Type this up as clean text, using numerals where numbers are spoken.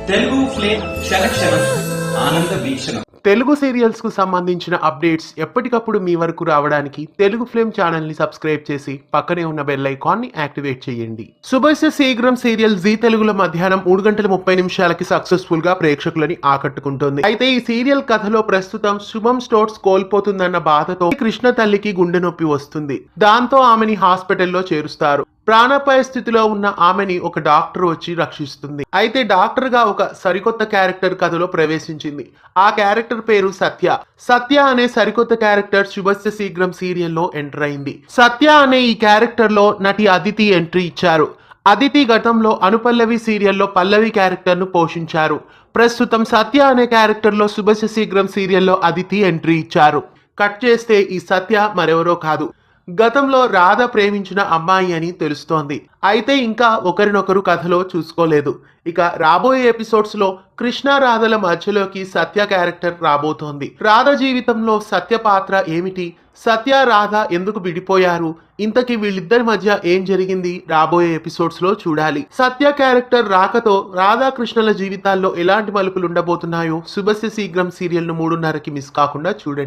Telugu flame క్షణక్షణం ఆనంద వీక్షణం. Telugu serials కు సంబంధించిన అప్డేట్స్ ఎప్పటికప్పుడు మీ వరకు రావడానికి తెలుగు ఫ్లేమ్ ఛానల్ ని సబ్స్క్రైబ్ చేసి పక్కనే ఉన్న బెల్ ఐకాన్ ని యాక్టివేట్ చేయండి. శుభస్య శీఘ్రం సీరియల్ జీ తెలుగులో మధ్యాహ్నం 3:30 సక్సెస్ఫుల్ గా ప్రేక్షకులని ఆకట్టుకుంటుంది. అయితే ఈ సీరియల్ కథలో ప్రస్తుతం శుభం స్టోర్స్ కోల్పోతుందన్న బాధతో కృష్ణ తల్లికి గుండె నొప్పి వస్తుంది. దాంతో ఆమెని హాస్పిటల్లో చేరుస్తారు. ప్రాణాపాయ స్థితిలో ఉన్న ఆమెని ఒక డాక్టర్ వచ్చి రక్షిస్తుంది. అయితే డాక్టర్ గా ఒక సరికొత్త క్యారెక్టర్ కథలో ప్రవేశించింది. ఆ క్యారెక్టర్ పేరు సత్య. సత్య అనే సరికొత్త క్యారెక్టర్ శుభస్య శీఘ్రం సీరియల్లో ఎంటర్ అయింది. సత్య అనే ఈ క్యారెక్టర్ లో నటి అదితి ఎంట్రీ ఇచ్చారు. అదితి గతంలో అనుపల్లవి సీరియల్లో పల్లవి క్యారెక్టర్ ను పోషించారు. ప్రస్తుతం సత్య అనే క్యారెక్టర్ లో శుభస్య శీఘ్రం సీరియల్లో అదితి ఎంట్రీ ఇచ్చారు. కట్ చేస్తే ఈ సత్య మరెవరో కాదు, గతంలో రాధ ప్రేమించిన అమ్మాయి అని తెలుస్తోంది. అయితే ఇంకా ఒకరినొకరు కథలో చూసుకోలేదు. ఇక రాబోయే ఎపిసోడ్స్ లో కృష్ణ రాధల మధ్యలోకి సత్య క్యారెక్టర్ రాబోతోంది. రాధ జీవితంలో సత్య పాత్ర ఏమిటి, సత్య రాధ ఎందుకు విడిపోయారు, ఇంతకీ వీళ్ళిద్దరి మధ్య ఏం జరిగింది రాబోయే ఎపిసోడ్స్ లో చూడాలి. సత్య క్యారెక్టర్ రాకతో రాధాకృష్ణల జీవితాల్లో ఎలాంటి మలుపులు ఉండబోతున్నాయో శుభస్య శీఘ్రం సీరియల్ ను 3:30కి మిస్ కాకుండా చూడండి.